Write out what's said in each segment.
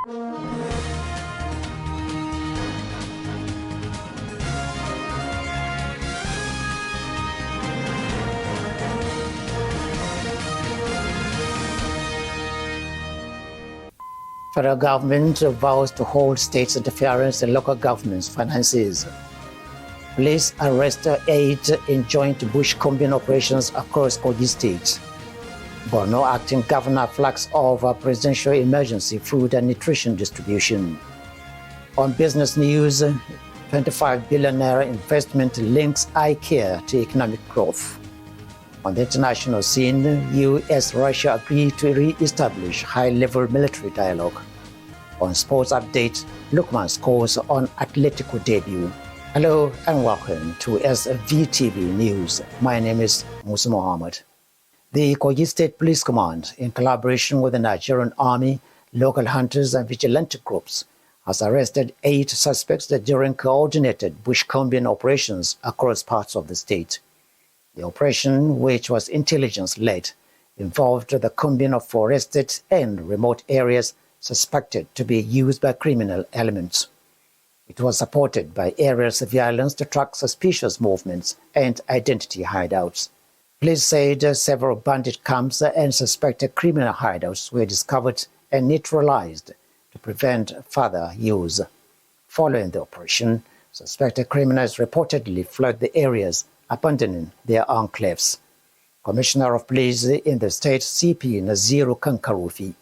Federal government vows to hold states' interference in local governments' finances. Police arrest 8 in joint bush-combing operations across Kogi State. Borno acting governor flags off a presidential emergency food and nutrition distribution. On business news, 25 billion naira investment links eye care to economic growth. On the international scene, US-Russia agreed to re-establish high-level military dialogue. On sports update, Lukman scores on Atletico debut. Hello and welcome to SVTV News. My name is Musa Mohammed. The Kogi State Police Command, in collaboration with the Nigerian Army, local hunters and vigilante groups, has arrested 8 suspects during coordinated bush-combing operations across parts of the state. The operation, which was intelligence-led, involved the combing of forested and remote areas suspected to be used by criminal elements. It was supported by aerial surveillance to track suspicious movements and identity hideouts. Police said several bandit camps and suspected criminal hideouts were discovered and neutralized to prevent further use. Following the operation, suspected criminals reportedly fled the areas, abandoning their enclaves. Commissioner of Police in the state, CP Naziru Kankarufi,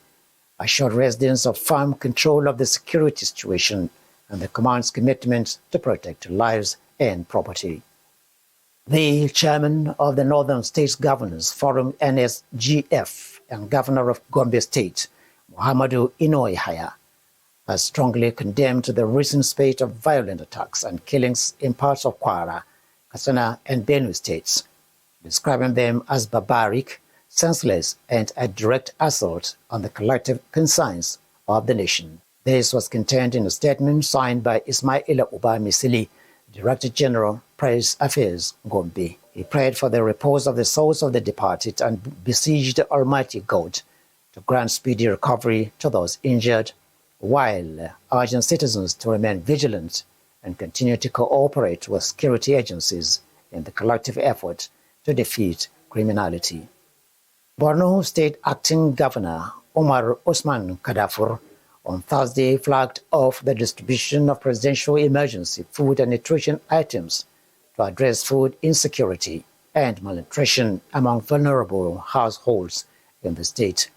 assured residents of firm control of the security situation and the command's commitment to protect lives and property. The chairman of the Northern States Governors Forum NSGF and Governor of Gombe State, Muhammadu Inoihaya, has strongly condemned the recent spate of violent attacks and killings in parts of Kwara, Katsina and Benue states, describing them as barbaric, senseless, and a direct assault on the collective conscience of the nation. This was contained in a statement signed by Ismaila Uba Misili, Director General, Press Affairs, Gombe. He prayed for the repose of the souls of the departed and besieged Almighty God to grant speedy recovery to those injured, while urging citizens to remain vigilant and continue to cooperate with security agencies in the collective effort to defeat criminality. Borno State Acting Governor Omar Osman Kadafur on Thursday flagged off the distribution of presidential emergency food and nutrition items to address food insecurity and malnutrition among vulnerable households in the state.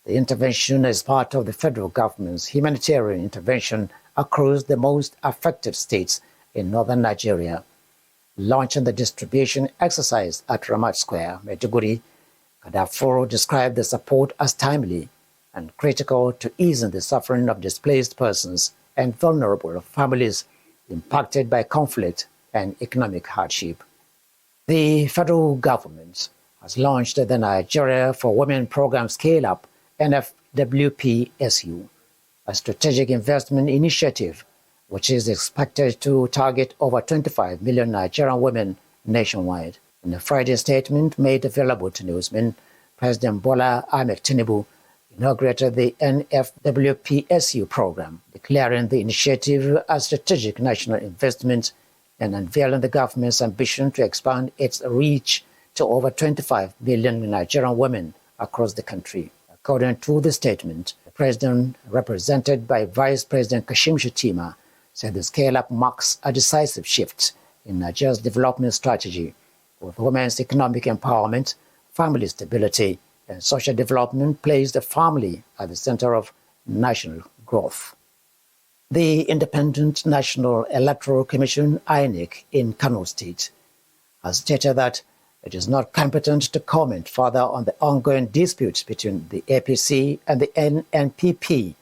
The intervention is part of the federal government's humanitarian intervention across the most affected states in northern Nigeria. Launching the distribution exercise at Ramat Square, Maiduguri, Kadafur described the support as timely and critical to easing the suffering of displaced persons and vulnerable families impacted by conflict and economic hardship. The federal government has launched the Nigeria for Women Program Scale-Up NFWPSU, a strategic investment initiative which is expected to target over 25 million Nigerian women nationwide. In a Friday statement made available to newsmen, President Bola Ahmed Tinubu inaugurated the NFWPSU program, declaring the initiative a strategic national investment and unveiling the government's ambition to expand its reach to over 25 million Nigerian women across the country. According to the statement, the president, represented by Vice President Kashim Shettima, said the scale-up marks a decisive shift in Nigeria's development strategy, with women's economic empowerment, family stability, and social development placed the family at the center of national growth. The Independent National Electoral Commission, INEC, in Kano State, has stated that it is not competent to comment further on the ongoing dispute between the APC and the NNPP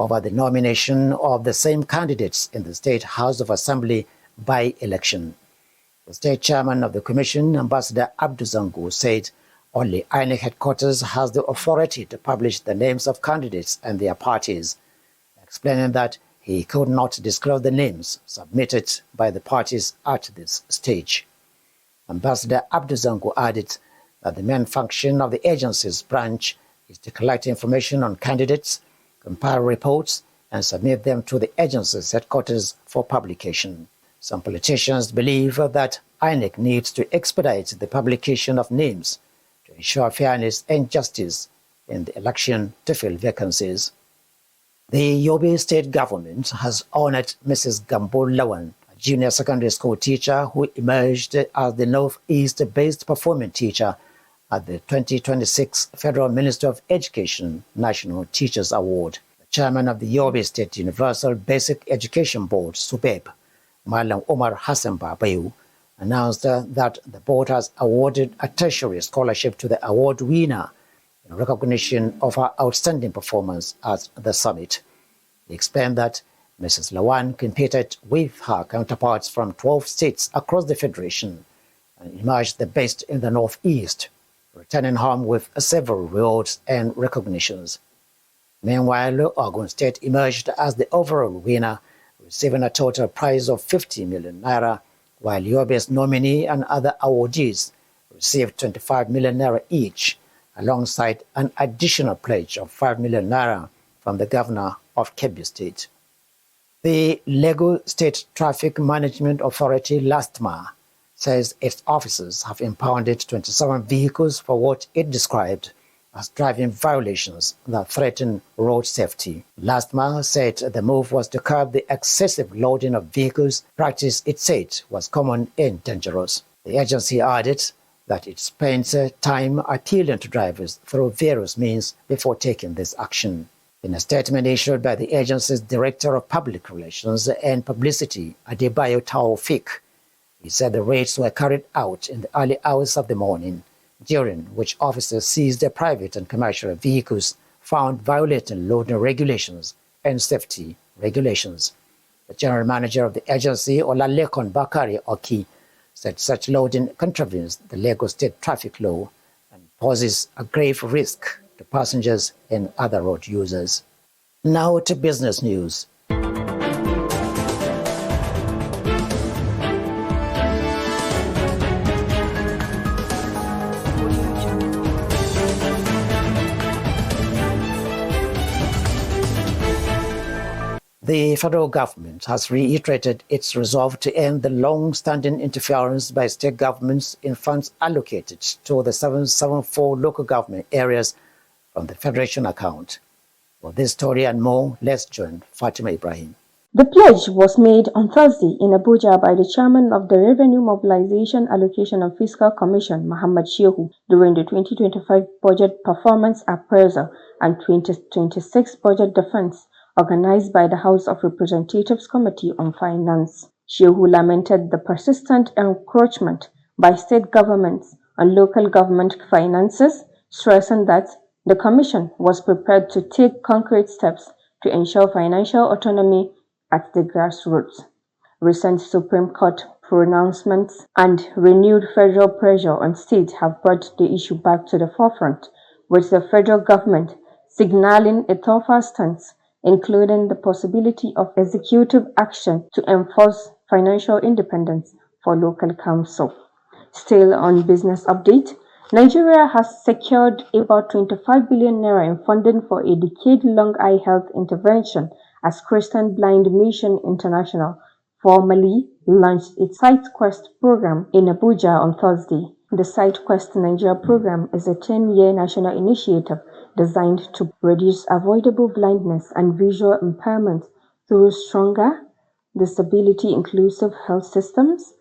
over the nomination of the same candidates in the State House of Assembly by-election. The state chairman of the commission, Ambassador Abduzangu, said only INEC headquarters has the authority to publish the names of candidates and their parties, explaining that he could not disclose the names submitted by the parties at this stage. Ambassador Abduzangu added that the main function of the agency's branch is to collect information on candidates, compile reports, and submit them to the agency's headquarters for publication. Some politicians believe that INEC needs to expedite the publication of names to ensure fairness and justice in the election to fill vacancies. The Yobe state government has honored Mrs. Gambo Lawan, a junior secondary school teacher who emerged as the Northeast-based performing teacher at the 2026 Federal Minister of Education National Teachers Award. The chairman of the Yobe State Universal Basic Education Board, SUBEB, Malam Omar Hassan Babayu, announced that the board has awarded a tertiary scholarship to the award winner in recognition of her outstanding performance at the summit. He explained that Mrs. Lawan competed with her counterparts from 12 states across the federation and emerged the best in the Northeast, returning home with several rewards and recognitions. Meanwhile, Ogun State emerged as the overall winner, receiving a total prize of 50 million naira, while Yobe's nominee and other awardees received 25 million naira each, alongside an additional pledge of 5 million naira from the governor of Kebbi State. The Lagos State Traffic Management Authority, LASTMA, says its officers have impounded 27 vehicles for what it described as driving violations that threaten road safety. LASTMA said the move was to curb the excessive loading of vehicles, practice it said was common and dangerous. The agency added that it spent time appealing to drivers through various means before taking this action. In a statement issued by the agency's Director of Public Relations and Publicity, Adebayo Taofik, he said the raids were carried out in the early hours of the morning, during which officers seized their private and commercial vehicles found violating loading regulations and safety regulations. The General Manager of the agency, Olalekon Bakari Oki, said such loading contravenes the Lagos State traffic law and poses a grave risk to passengers and other road users. Now to business news. The federal government has reiterated its resolve to end the long-standing interference by state governments in funds allocated to the 774 local government areas from the Federation account. For this story and more, let's join Fatima Ibrahim. The pledge was made on Thursday in Abuja by the chairman of the Revenue Mobilization Allocation and Fiscal Commission, Muhammad Shehu, during the 2025 Budget Performance Appraisal and 2026 Budget Defense, organized by the House of Representatives Committee on Finance. Shehu lamented the persistent encroachment by state governments on local government finances, stressing that the Commission was prepared to take concrete steps to ensure financial autonomy at the grassroots. Recent Supreme Court pronouncements and renewed federal pressure on states have brought the issue back to the forefront, with the federal government signaling a tougher stance, including the possibility of executive action to enforce financial independence for local council. Still on business update, Nigeria has secured about 25 billion naira in funding for a decade-long eye health intervention as Christian Blind Mission International formally launched its SightQuest program in Abuja on Thursday. The SightQuest Nigeria program is a 10-year national initiative designed to reduce avoidable blindness and visual impairment through stronger, disability-inclusive health systems,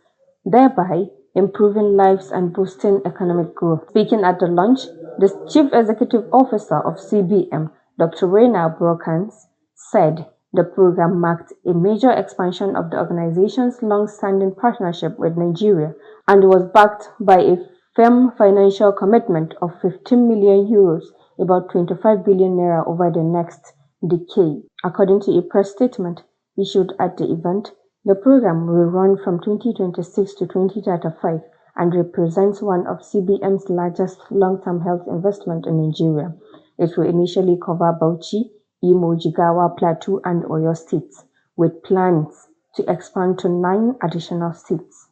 thereby improving lives and boosting economic growth. Speaking at the launch, the Chief Executive Officer of CBM, Dr. Reina Brokans, said the program marked a major expansion of the organization's long-standing partnership with Nigeria and was backed by a firm financial commitment of 15 million euros, about 25 billion naira over the next decade. According to a press statement issued at the event, the program will run from 2026 to 2035 and represents one of CBM's largest long-term health investment in Nigeria. It will initially cover Bauchi, Imo, Jigawa, Plateau, and Oyo states, with plans to expand to 9 additional states.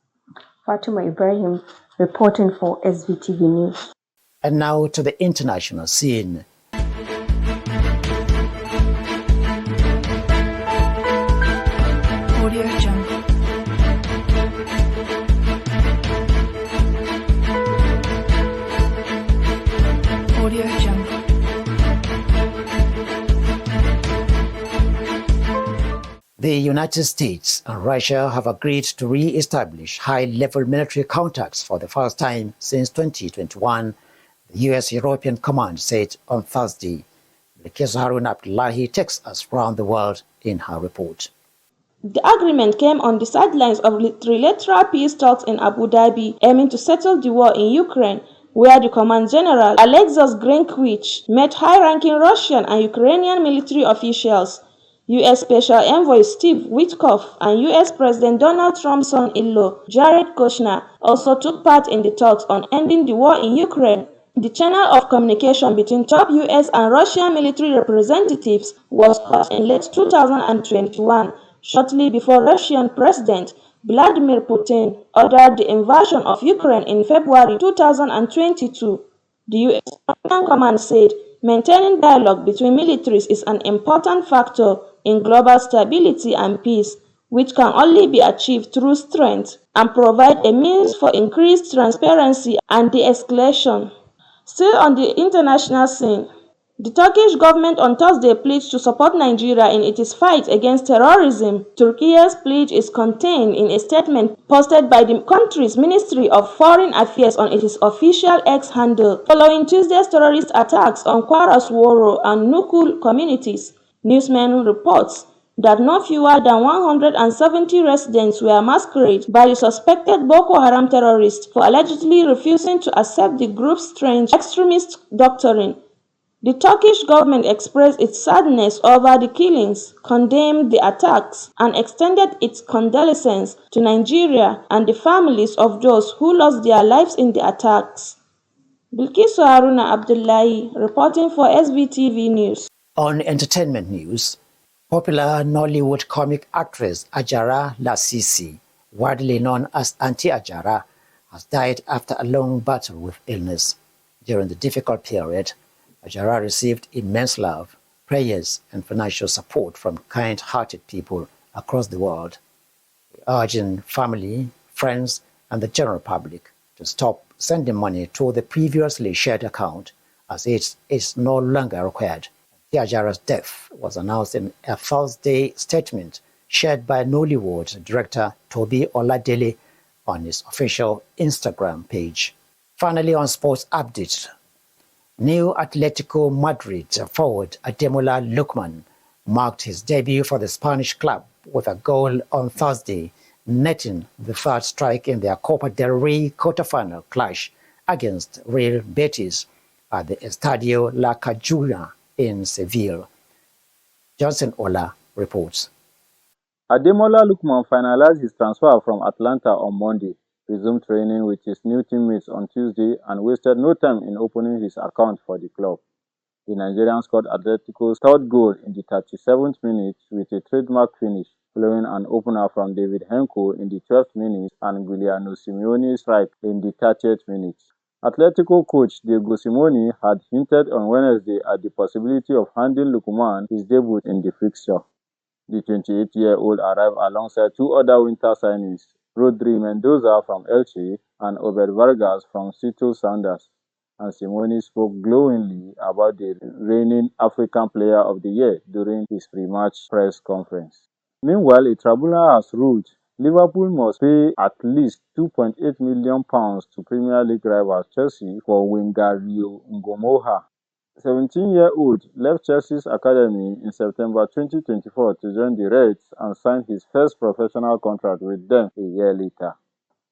Fatima Ibrahim reporting for SVTV News. And now to the international scene. The United States and Russia have agreed to re-establish high-level military contacts for the first time since 2021, the U.S.-European Command said on Thursday. Harun Abdullahi takes us around the world in her report. The agreement came on the sidelines of trilateral peace talks in Abu Dhabi, aiming to settle the war in Ukraine, where the Command General Alexei Grinkovich met high-ranking Russian and Ukrainian military officials. U.S. Special Envoy Steve Witkoff and U.S. President Donald Trump's son-in-law Jared Kushner also took part in the talks on ending the war in Ukraine. The channel of communication between top U.S. and Russian military representatives was cut in late 2021, shortly before Russian President Vladimir Putin ordered the invasion of Ukraine in February 2022. The U.S. Command said maintaining dialogue between militaries is an important factor in global stability and peace, which can only be achieved through strength, and provide a means for increased transparency and de-escalation. Still on the international scene, the Turkish government on Thursday pledged to support Nigeria in its fight against terrorism. Turkey's pledge is contained in a statement posted by the country's Ministry of Foreign Affairs on its official X handle, following Tuesday's terrorist attacks on Kwara's Woro and Nukul communities. Newsman reports that no fewer than 170 residents were massacred by the suspected Boko Haram terrorists for allegedly refusing to accept the group's strange extremist doctrine. The Turkish government expressed its sadness over the killings, condemned the attacks, and extended its condolences to Nigeria and the families of those who lost their lives in the attacks. Bilkisu Haruna Abdullahi reporting for SBTV News. On entertainment news, popular Nollywood comic actress Ajara Lasisi, widely known as Auntie Ajara, has died after a long battle with illness. During the difficult period, Ajara received immense love, prayers, and financial support from kind-hearted people across the world, urging family, friends, and the general public to stop sending money to the previously shared account, as it is no longer required. Ajara's death was announced in a Thursday statement shared by Nollywood director Tobi Oladele on his official Instagram page. Finally, on sports updates, new Atletico Madrid forward Ademola Lookman marked his debut for the Spanish club with a goal on Thursday, netting the third strike in their Copa del Rey quarterfinal clash against Real Betis at the Estadio La Cajuna in Seville. Johnson Ola reports. Ademola Lookman finalized his transfer from Atlanta on Monday, resumed training with his new teammates on Tuesday, and wasted no time in opening his account for the club. The Nigerian scored Atletico's third goal in the 37th minute with a trademark finish, following an opener from David Henko in the 12th minute and Giuliano Simeone's strike in the 30th minute. Atletico coach Diego Simeone had hinted on Wednesday at the possibility of handing Lookman his debut in the fixture. The 28-year-old arrived alongside two other winter signings, Rodri Mendoza from Elche and Obed Vargas from Seattle Sounders, and Simeone spoke glowingly about the reigning African Player of the Year during his pre-match press conference. Meanwhile, a tribunal has ruled Liverpool must pay at least £2.8 million to Premier League rivals Chelsea for winger Rio Ngomoha. The 17-year-old left Chelsea's academy in September 2024 to join the Reds and sign his first professional contract with them a year later.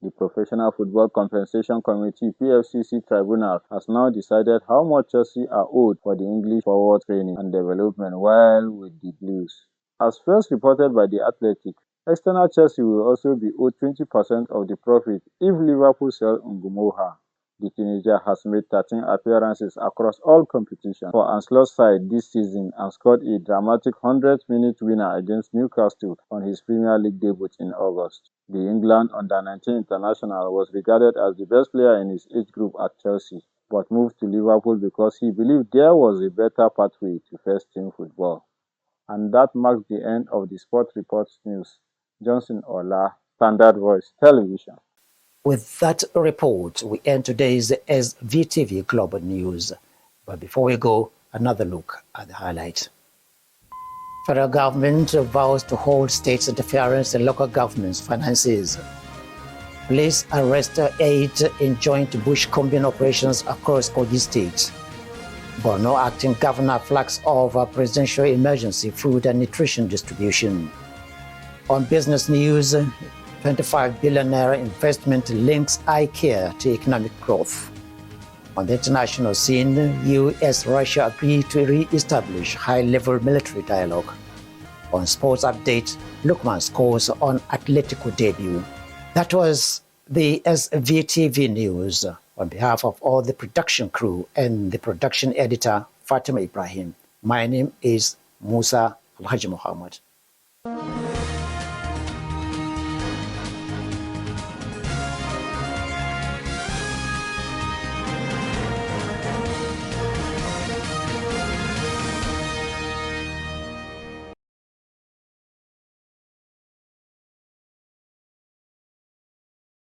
The Professional Football Compensation Committee (PFCC) Tribunal has now decided how much Chelsea are owed for the English forward training and development while with the Blues. As first reported by The Athletic, external Chelsea will also be owed 20% of the profit if Liverpool sell Ngumoha. The teenager has made 13 appearances across all competitions for Ancelot's side this season and scored a dramatic 100th-minute winner against Newcastle on his Premier League debut in August. The England under-19 international was regarded as the best player in his age group at Chelsea, but moved to Liverpool because he believed there was a better pathway to first-team football. And that marks the end of the Sport Reports news. Johnson Ola, Standard Voice Television. With that report, we end today's SVTV Global News. But before we go, another look at the highlight. Federal government vows to hold states' interference in local governments' finances. Police arrest 8 in joint bush-combing operations across Kogi State. Borno acting governor flags off a presidential emergency food and nutrition distribution. On business news, 25 billion naira investment links eye care to economic growth. On the international scene, US-Russia agreed to re-establish high-level military dialogue. On sports update, Lukman scores on Atletico debut. That was the SVTV News. On behalf of all the production crew and the production editor, Fatima Ibrahim, my name is Musa Alhaji Muhammad.